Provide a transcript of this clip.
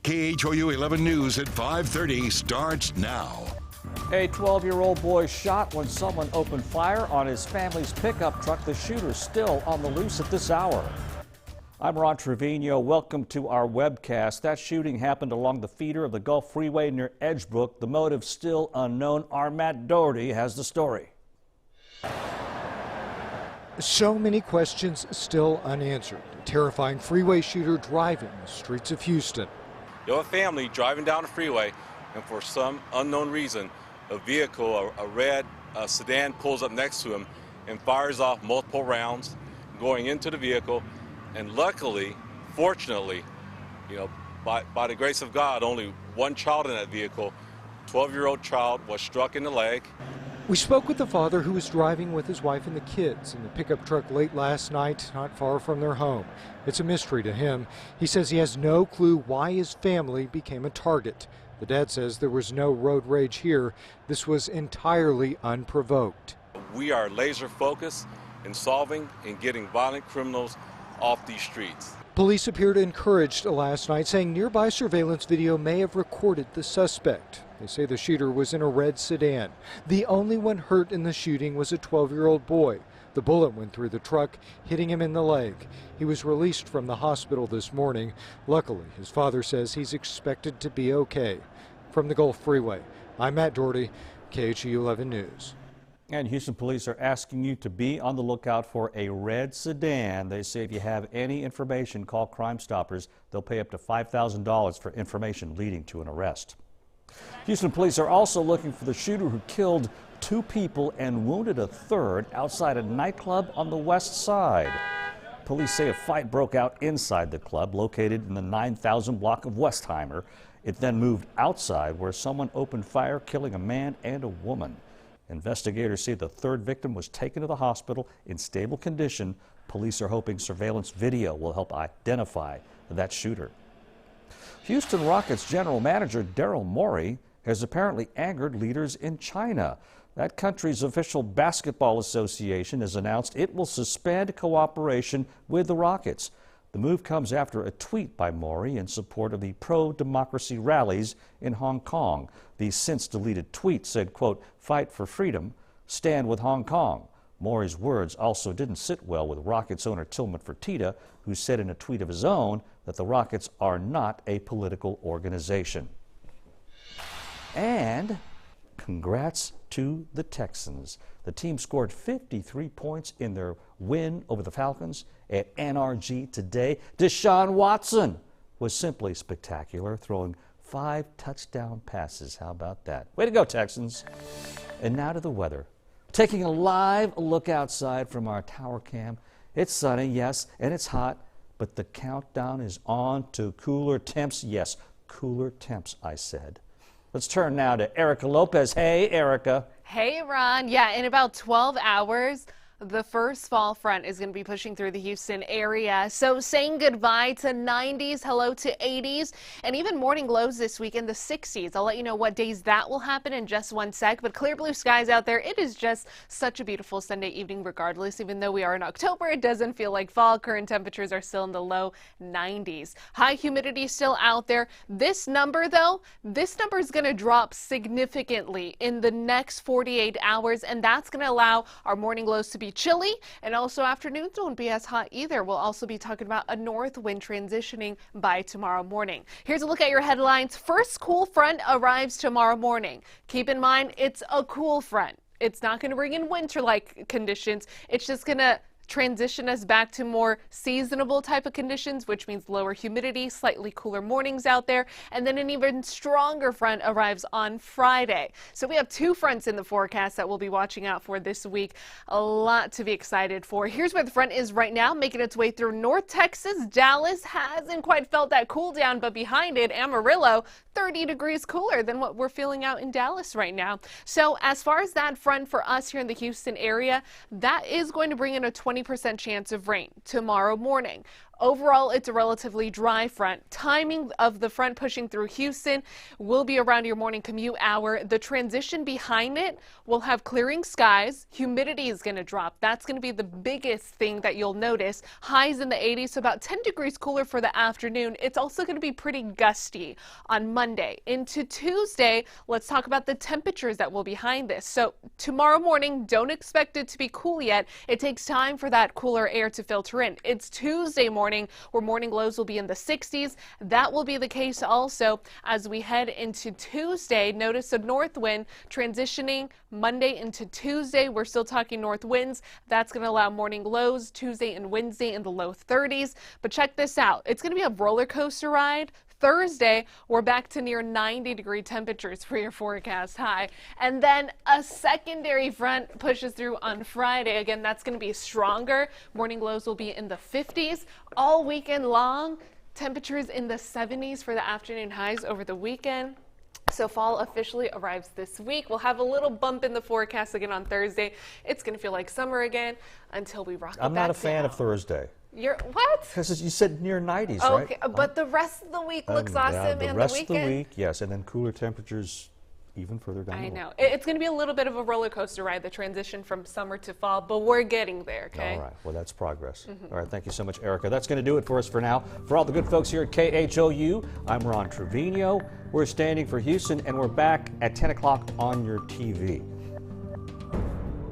KHOU 11 News at 5:30 starts now. A 12-year-old boy shot when someone opened fire on his family's pickup truck. The shooter's still on the loose at this hour. I'm Ron Trevino. Welcome to our webcast. That shooting happened along the feeder of the Gulf Freeway near Edgebrook. The motive still unknown. Our Matt Doherty has the story. So many questions still unanswered. A terrifying freeway shooter driving the streets of Houston. You have a family driving down the freeway, and for some unknown reason, a vehicle, a red sedan, pulls up next to him and fires off multiple rounds going into the vehicle. And luckily, fortunately, by the grace of God, only one child in that vehicle, 12-year-old child, was struck in the leg. We spoke with the father who was driving with his wife and the kids in the pickup truck late last night, not far from their home. It's a mystery to him. He says he has no clue why his family became a target. The dad says there was no road rage here. This was entirely unprovoked. We are laser focused in solving and getting violent criminals off these streets. Police appeared encouraged last night, saying nearby surveillance video may have recorded the suspect. They say the shooter was in a red sedan. The only one hurt in the shooting was a 12-year-old boy. The bullet went through the truck, hitting him in the leg. He was released from the hospital this morning. Luckily, his father says he's expected to be okay. From the Gulf Freeway, I'm Matt Doherty, KHOU 11 News. And Houston police are asking you to be on the lookout for a red sedan. They say if you have any information, call Crime Stoppers. They'll pay up to $5,000 for information leading to an arrest. Houston police are also looking for the shooter who killed 2 people and wounded a third outside a nightclub on the west side. Police say a fight broke out inside the club located in the 9,000 block of Westheimer. It then moved outside where someone opened fire, killing a man and a woman. Investigators say the third victim was taken to the hospital in stable condition. Police are hoping surveillance video will help identify that shooter. Houston Rockets general manager Daryl Morey has apparently angered leaders in China. That country's official basketball association has announced it will suspend cooperation with the Rockets. The move comes after a tweet by Morey in support of the pro-democracy rallies in Hong Kong. The since-deleted tweet said, quote, "Fight for freedom, stand with Hong Kong." Morey's words also didn't sit well with Rockets owner Tillman Fertitta, who said in a tweet of his own that the Rockets are not a political organization. And congrats to the Texans. The team scored 53 points in their win over the Falcons at NRG today. Deshaun Watson was simply spectacular, throwing 5 touchdown passes. How about that? Way to go, Texans. And now to the weather. Taking a live look outside from our tower cam. It's sunny, yes, and it's hot, but the countdown is on to cooler temps. Yes, cooler temps, I said. Let's turn now to Erica Lopez. Hey, Erica. Hey, Ron. Yeah, in about 12 hours, the first fall front is going to be pushing through the Houston area. So saying goodbye to 90s, hello to 80s, and even morning lows this week in the 60s. I'll let you know what days that will happen in just one sec. But clear blue skies out there. It is just such a beautiful Sunday evening regardless. Even though we are in October, it doesn't feel like fall. Current temperatures are still in the low 90s. High humidity still out there. This number, though, this number is going to drop significantly in the next 48 hours, and that's going to allow our morning lows to be chilly, and also afternoons won't be as hot either. We'll also be talking about a north wind transitioning by tomorrow morning. Here's a look at your headlines. First cool front arrives tomorrow morning. Keep in mind, it's a cool front. It's not going to bring in winter-like conditions. It's just going to transition us back to more seasonable type of conditions, which means lower humidity, slightly cooler mornings out there, and then an even stronger front arrives on Friday. So we have 2 fronts in the forecast that we'll be watching out for this week. A lot to be excited for. Here's where the front is right now, making its way through North Texas. Dallas hasn't quite felt that cool down, but behind it, Amarillo, 30 degrees cooler than what we're feeling out in Dallas right now. So as far as that front for us here in the Houston area, that is going to bring in a 20% chance of rain tomorrow morning. Overall, it's a relatively dry front. Timing of the front pushing through Houston will be around your morning commute hour. The transition behind it will have clearing skies. Humidity is going to drop. That's going to be the biggest thing that you'll notice. Highs in the 80s, so about 10 degrees cooler for the afternoon. It's also going to be pretty gusty on Monday. Into Tuesday, let's talk about the temperatures that will be behind this. So tomorrow morning, don't expect it to be cool yet. It takes time for that cooler air to filter in. It's Tuesday morning where morning lows will be in the 60s. That will be the case also as we head into Tuesday. Notice a north wind transitioning Monday into Tuesday. We're still talking north winds. That's going to allow morning lows Tuesday and Wednesday in the low 30s. But check this out. It's going to be a roller coaster ride. Thursday, we're back to near 90-degree temperatures for your forecast high. And then a secondary front pushes through on Friday. Again, that's going to be stronger. Morning lows will be in the 50s all weekend long. Temperatures in the 70s for the afternoon highs over the weekend. So fall officially arrives this week. We'll have a little bump in the forecast again on Thursday. It's going to feel like summer again until we rock it back down. I'm not a fan of Thursday. You're what? Because you said near 90s, right? Okay, but the rest of the week looks awesome, yeah, and the weekend. The rest of the week, yes, and then cooler temperatures even further down. I know. It's going to be a little bit of a roller coaster ride, the transition from summer to fall, but we're getting there, okay? All right. Well, that's progress. All right. Thank you so much, Erica. That's going to do it for us for now. For all the good folks here at KHOU, I'm Ron Trevino. We're standing for Houston, and we're back at 10 o'clock on your TV.